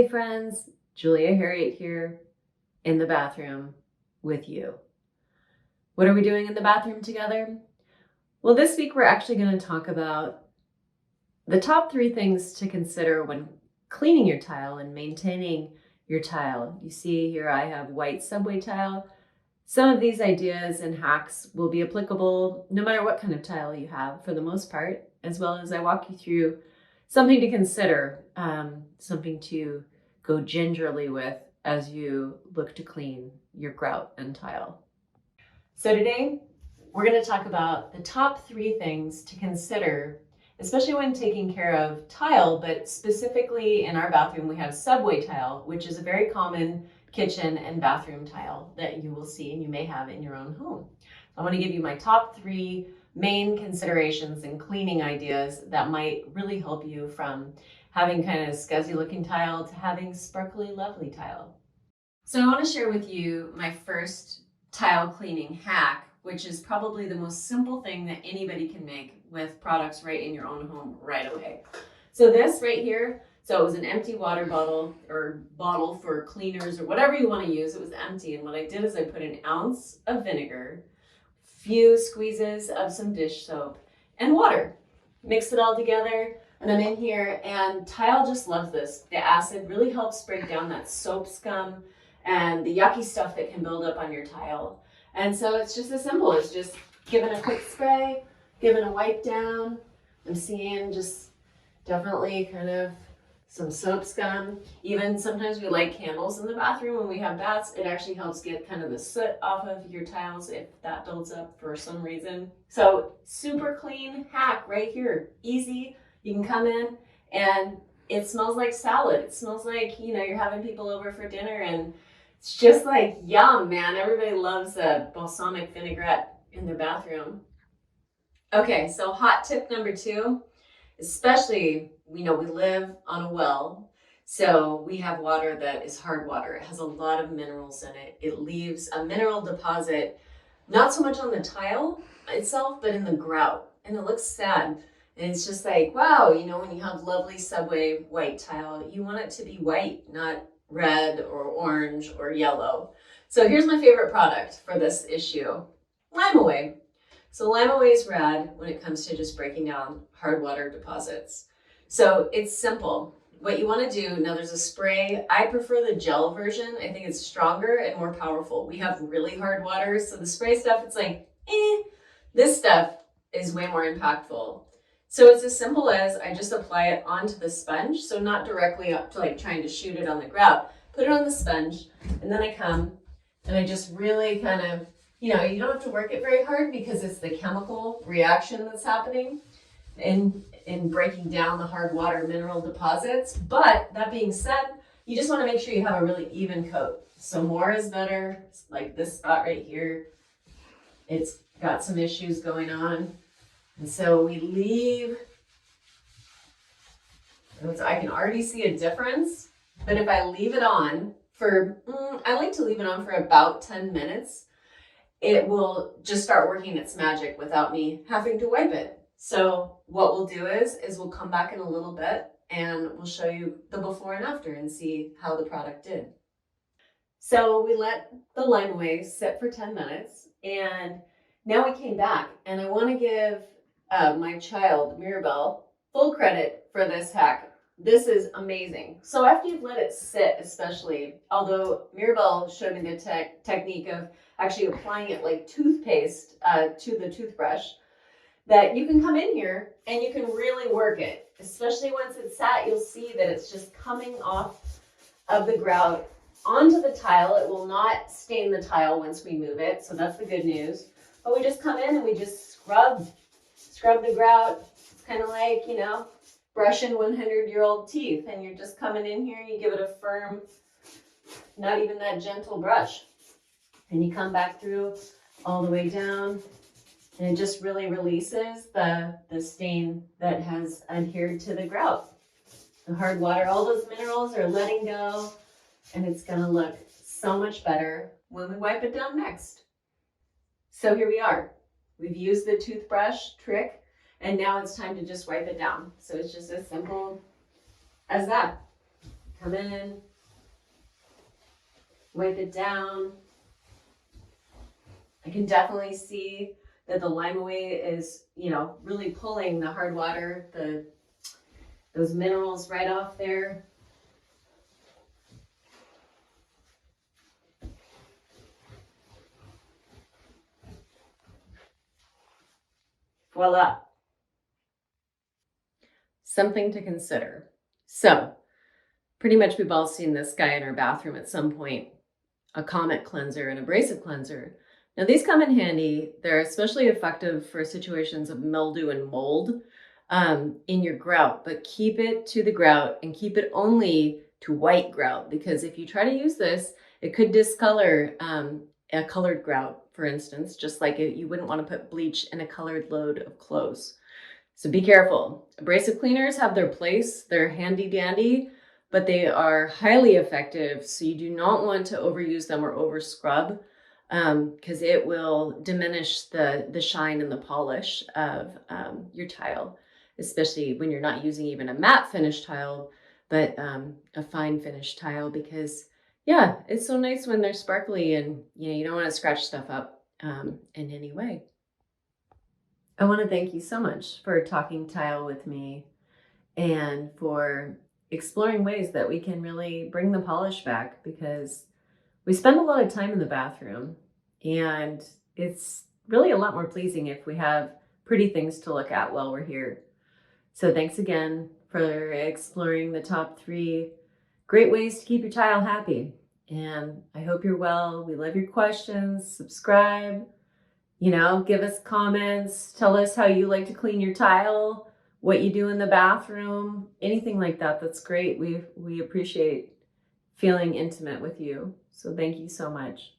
friends, Julia Harriet here in the bathroom with you. What are we doing in the bathroom together? Well, this week we're actually going to talk about the top 3 things to consider when cleaning your tile and maintaining your tile. You see here I have white subway tile. Some of these ideas and hacks will be applicable no matter what kind of tile you have for the most part, as well as I walk you through something to consider, something to go gingerly with as you look to clean your grout and tile. So today we're going to talk about the top 3 things to consider, especially when taking care of tile, but specifically in our bathroom we have subway tile, which is a very common kitchen and bathroom tile that you will see and you may have in your own home. I want to give you my top 3 main considerations and cleaning ideas that might really help you from having kind of scuzzy looking tile to having sparkly lovely tile. So I want to share with you my first tile cleaning hack, which is probably the most simple thing that anybody can make with products right in your own home right away. So this right here, so it was an empty water bottle or bottle for cleaners or whatever you want to use. It was empty, and what I did is I put an ounce of vinegar, few squeezes of some dish soap, and water. Mix it all together, and I'm in here, and tile just loves this. The acid really helps break down that soap scum and the yucky stuff that can build up on your tile. And so it's just as simple as just giving a quick spray, giving a wipe down. I'm seeing just definitely kind of some soap scum. Even sometimes we light candles in the bathroom when we have baths. It actually helps get kind of the soot off of your tiles if that builds up for some reason. So super clean hack right here. Easy. You can come in and it smells like salad. It smells like, you know, you're having people over for dinner and it's just like yum, man. Everybody loves a balsamic vinaigrette in their bathroom. Okay, so hot tip number 2, especially, we know we live on a well, so we have water that is hard water. It has a lot of minerals in it. It leaves a mineral deposit, not so much on the tile itself, but in the grout, and it looks sad. And it's just like, wow, you know, when you have lovely subway white tile, you want it to be white, not red or orange or yellow. So here's my favorite product for this issue, Lime-A-Way. So Lime-A-Way is rad when it comes to just breaking down hard water deposits. So it's simple. What you want to do, now there's a spray. I prefer the gel version. I think it's stronger and more powerful. We have really hard water, so the spray stuff, it's like, This stuff is way more impactful. So it's as simple as I just apply it onto the sponge, so not directly up to like trying to shoot it on the grout. Put it on the sponge, and then I come and I just really kind of, you know, you don't have to work it very hard because it's the chemical reaction that's happening in breaking down the hard water mineral deposits. But that being said, you just want to make sure you have a really even coat. So more is better. Like this spot right here, it's got some issues going on. And so we leave, and I can already see a difference, but if I leave it on for, I like to leave it on for about 10 minutes, it will just start working its magic without me having to wipe it. So what we'll do is we'll come back in a little bit and we'll show you the before and after and see how the product did. So we let the Lime-A-Way sit for 10 minutes, and now we came back, and I want to give my child, Mirabelle, full credit for this hack. This is amazing. So after you've let it sit, especially, although Mirabelle showed me the technique of actually applying it like toothpaste to the toothbrush, that you can come in here and you can really work it. Especially once it's sat, you'll see that it's just coming off of the grout onto the tile. It will not stain the tile once we move it, so that's the good news. But we just come in and we just scrub the grout. It's kind of like, you know, brushing 100-year-old teeth, and you're just coming in here and you give it a firm, not even that gentle brush. And you come back through all the way down, and it just really releases the stain that has adhered to the grout. The hard water, all those minerals are letting go, and it's going to look so much better when we wipe it down next. So here we are. We've used the toothbrush trick, and now it's time to just wipe it down. So it's just as simple as that. Come in, wipe it down. I can definitely see that the Lime Away is, really pulling the hard water, those minerals right off there. Voila. Something to consider. So, pretty much we've all seen this guy in our bathroom at some point, a Comet cleanser, an abrasive cleanser. Now these come in handy. They're especially effective for situations of mildew and mold in your grout, but keep it to the grout and keep it only to white grout, because if you try to use this, it could discolor a colored grout, for instance, just like you wouldn't want to put bleach in a colored load of clothes. So be careful. Abrasive cleaners have their place. They're handy dandy, but they are highly effective. So you do not want to overuse them or over scrub, because it will diminish the shine and the polish of your tile, especially when you're not using even a matte finish tile, but a fine finish tile, because yeah, it's so nice when they're sparkly and you don't want to scratch stuff up in any way. I want to thank you so much for talking tile with me and for exploring ways that we can really bring the polish back, because we spend a lot of time in the bathroom and it's really a lot more pleasing if we have pretty things to look at while we're here. So thanks again for exploring the top 3 great ways to keep your tile happy. And I hope you're well. We love your questions. Subscribe. Give us comments, tell us how you like to clean your tile, what you do in the bathroom, anything like that. That's great. We appreciate feeling intimate with you. So thank you so much.